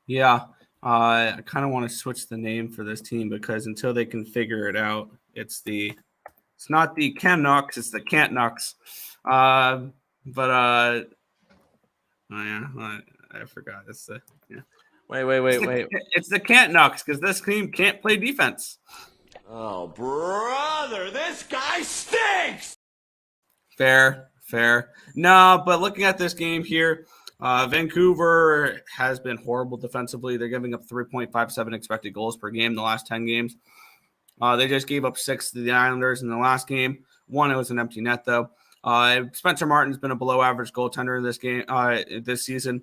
Yeah. I kind of want to switch the name for this team because until they can figure it out, it's not the Canucks, it's the Can't Nucks. But Oh yeah, I forgot. It's the Wait. It's the can't knocks because this team can't play defense. Oh, brother, this guy stinks! Fair. No, but looking at this game here, Vancouver has been horrible defensively. They're giving up 3.57 expected goals per game in the last 10 games. They just gave up 6 to the Islanders in the last game. One, it was an empty net, though. Spencer Martin's been a below-average goaltender in this game this season.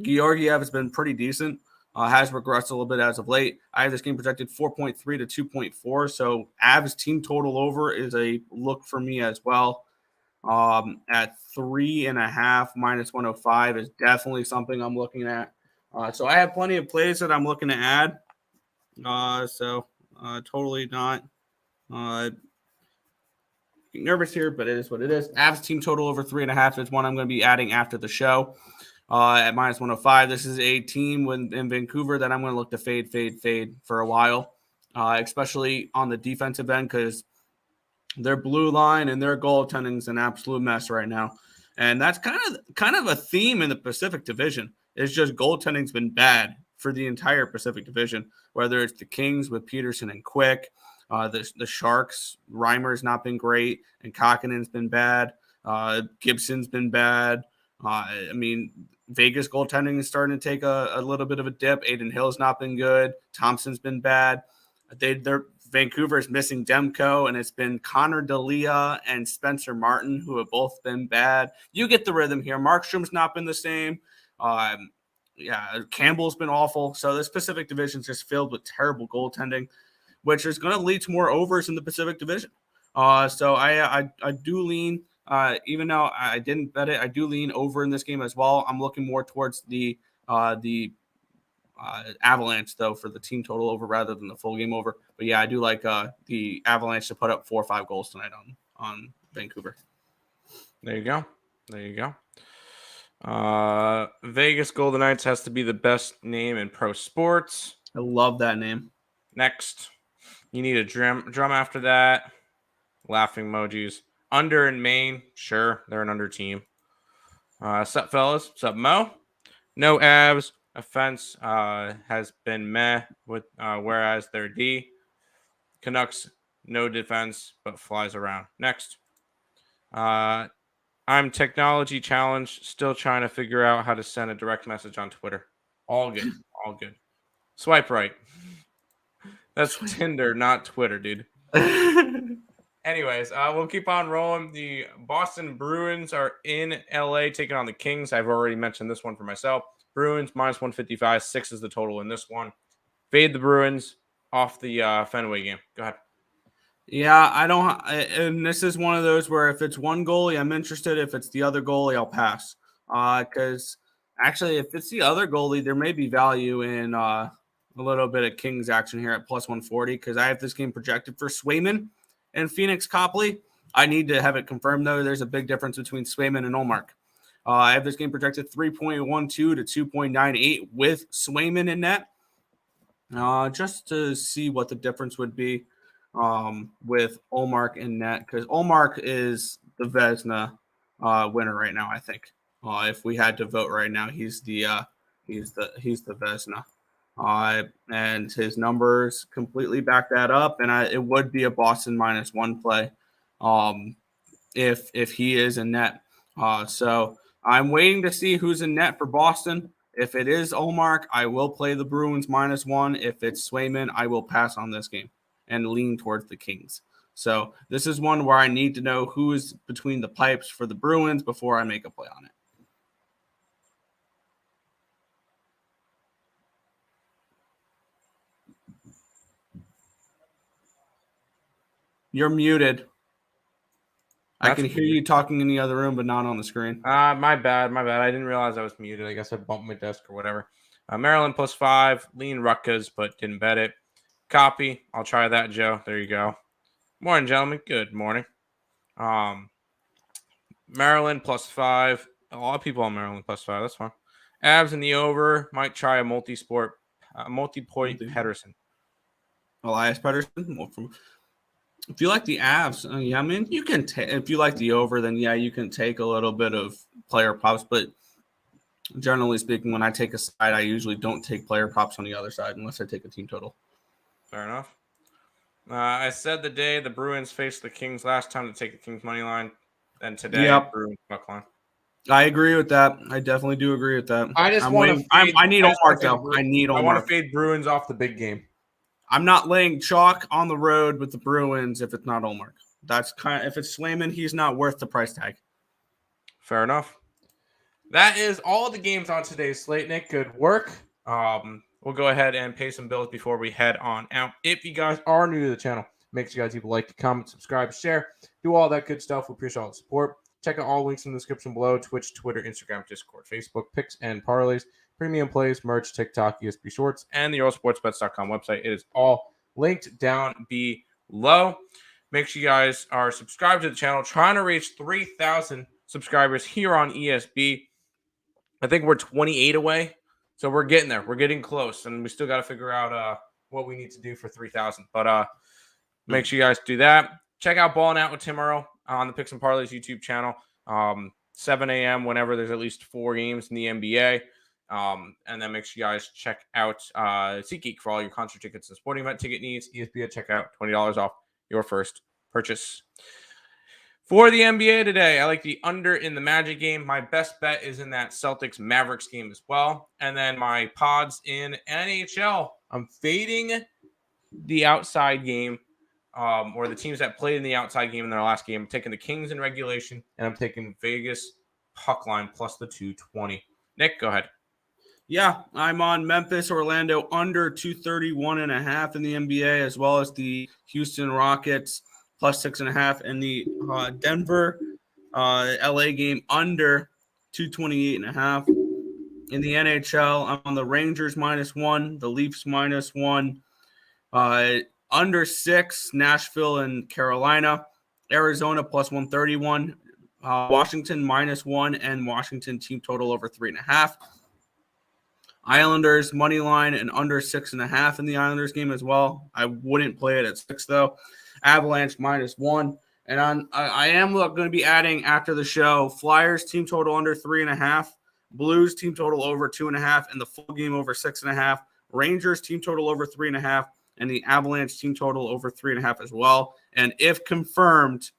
Georgiev has been pretty decent. Has regressed a little bit as of late. I have this game projected 4.3 to 2.4. So Avs team total over is a look for me as well. At 3.5 minus 105 is definitely something I'm looking at. So I have plenty of plays that I'm looking to add. Totally not nervous here, but it is what it is. Avs team total over 3.5 is one I'm going to be adding after the show. At minus 105, this is a team in Vancouver that I'm going to look to fade for a while, especially on the defensive end because their blue line and their goaltending is an absolute mess right now. And that's kind of a theme in the Pacific Division. It's just goaltending's been bad for the entire Pacific Division, whether it's the Kings with Peterson and Quick, the Sharks, Reimer's not been great, and Kokkinen's been bad. Gibson's been bad. Vegas goaltending is starting to take a little bit of a dip. Aiden Hill's not been good. Thompson's been bad. Vancouver's missing Demko, and it's been Connor D'Elia and Spencer Martin, who have both been bad. You get the rhythm here. Markstrom's not been the same. Campbell's been awful. So this Pacific Division is just filled with terrible goaltending, which is going to lead to more overs in the Pacific Division. So I do lean. Even though I didn't bet it, I do lean over in this game as well. I'm looking more towards the Avalanche, though, for the team total over rather than the full game over. But yeah, I do like the Avalanche to put up 4 or 5 goals tonight on Vancouver. There you go. Vegas Golden Knights has to be the best name in pro sports. I love that name. Next, you need a drum after that. Laughing emojis. Under in Maine, sure, they're an under team. Sup, fellas? Sup, Mo? No abs. Offense has been meh, with whereas their D. Canucks, no defense, but flies around. Next. I'm technology challenged, still trying to figure out how to send a direct message on Twitter. All good. Swipe right. That's Tinder, not Twitter, dude. Anyways, we'll keep on rolling. The Boston Bruins are in LA taking on the Kings. I've already mentioned this one for myself. Bruins minus 155. 6 is the total in this one. Fade the Bruins off the Fenway game. Go ahead. Yeah, and this is one of those where if it's one goalie, I'm interested. If it's the other goalie, I'll pass. Because actually, if it's the other goalie, there may be value in a little bit of Kings action here at plus 140 because I have this game projected for Swayman and Phoenix Copley. I need to have it confirmed, though. There's a big difference between Swayman and Ullmark. I have this game projected 3.12 to 2.98 with Swayman in net, just to see what the difference would be with Ullmark in net, because Ullmark is the Vezina winner right now. I think if we had to vote right now, he's the Vezina. And his numbers completely back that up, and it would be a Boston -1 play if he is in net. So I'm waiting to see who's in net for Boston. If it is Ullmark, I will play the Bruins -1. If it's Swayman, I will pass on this game and lean towards the Kings. So this is one where I need to know who is between the pipes for the Bruins before I make a play on it. You're muted. I can hear you talking in the other room, but not on the screen. My bad. I didn't realize I was muted. I guess I bumped my desk or whatever. Maryland +5. Lean Rutgers, but didn't bet it. Copy. I'll try that, Joe. There you go. Morning, gentlemen. Good morning. Maryland +5. A lot of people on Maryland +5. That's fine. Abs in the over. Might try a multi-point Pedersen. Elias Pettersson. If you like the Avs, yeah, I mean, you can if you like the over, then yeah, you can take a little bit of player props. But Generally speaking, when I take a side, I usually don't take player props on the other side unless I take a team total. Fair enough. I said the day the Bruins faced the Kings last time to take the Kings money line, and today Yep. Bruins buck line. I agree with that. I definitely do agree with that. I just want to fade. I need Allmark though. I need I want Allmark. to fade Bruins off the big game. I'm not laying chalk on the road with the Bruins if it's not Allmark. That's kind of, if it's Swayman, he's not worth the price tag. Fair enough. That is all the games on today's slate, Nick. Good work. We'll go ahead and pay some bills before we head on out. If you guys are new to the channel, make sure you guys leave a like, comment, subscribe, share, do all that good stuff. We appreciate all the support. Check out all links in the description below: Twitch, Twitter, Instagram, Discord, Facebook, picks and parlays, premium plays, merch, TikTok, ESP Shorts, and the EarleSportsBets.com website. It is all linked down below. Make sure you guys are subscribed to the channel. Trying to reach 3,000 subscribers here on ESB. I think we're 28 away. So we're getting there. We're getting close, and we still got to figure out what we need to do for 3,000. But make sure you guys do that. Check out Ballin' Out with Tim Earle on the Picks and Parlays YouTube channel. 7 a.m. whenever there's at least 4 games in the NBA. And then make sure you guys check out SeatGeek for all your concert tickets and sporting event ticket needs. ESB at checkout, $20 off your first purchase. For the NBA today, I like the under in the Magic game. My best bet is in that Celtics-Mavericks game as well. And then my pods in NHL. I'm fading the outside game, or the teams that played in the outside game in their last game. I'm taking the Kings in regulation, and I'm taking Vegas puck line plus the 220. Nick, go ahead. Yeah, I'm on Memphis, Orlando under 231.5 in the NBA, as well as the Houston Rockets plus 6.5, and the Denver LA game under 228.5. In the NHL, I'm on the Rangers -1, the Leafs -1, under 6, Nashville and Carolina, Arizona plus 131, Washington -1, and Washington team total over 3.5. Islanders money line and under 6.5 in the Islanders game as well. I wouldn't play it at 6 though. Avalanche -1, and I am going to be adding after the show Flyers team total under 3.5, Blues team total over 2.5, and the full game over 6.5. Rangers team total over 3.5, and the Avalanche team total over 3.5 as well. And if confirmed,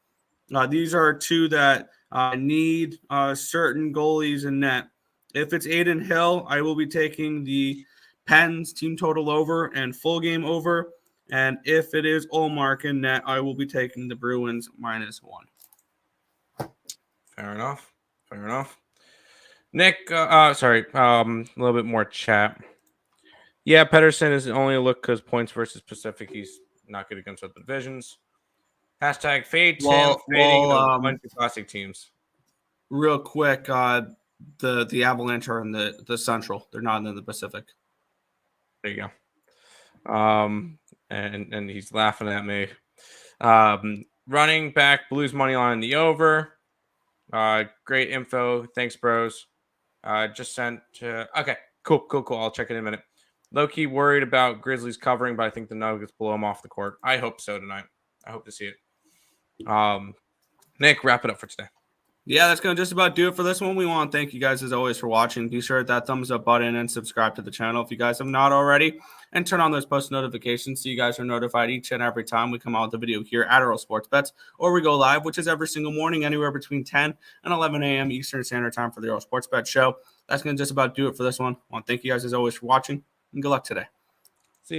these are 2 that need certain goalies in net. If it's Aiden Hill, I will be taking the Pens team total over and full game over. And if it is Allmark in net, I will be taking the Bruins -1. Fair enough. Fair enough. Nick, a little bit more chat. Yeah, Pedersen is only a look because points versus Pacific. He's not good against other divisions. Hashtag fade Tim, fading the bunch of classic teams. Real quick, the Avalanche are in the Central. They're not in the Pacific. There you go. And he's laughing at me. Running back, Blues money line the over. Great info. Thanks, bros. Just sent to. Okay, cool. I'll check it in a minute. Low-key worried about Grizzlies covering, but I think the Nuggets blow them off the court. I hope so tonight. I hope to see it. Nick, wrap it up for today. Yeah, that's going to just about do it for this one. We want to thank you guys, as always, for watching. Be sure to hit that thumbs up button and subscribe to the channel if you guys have not already. And turn on those post notifications so you guys are notified each and every time we come out with a video here at Earle Sports Bets, or we go live, which is every single morning, anywhere between 10 and 11 a.m. Eastern Standard Time for the Earle Sports Bet Show. That's going to just about do it for this one. I want to thank you guys, as always, for watching, and good luck today.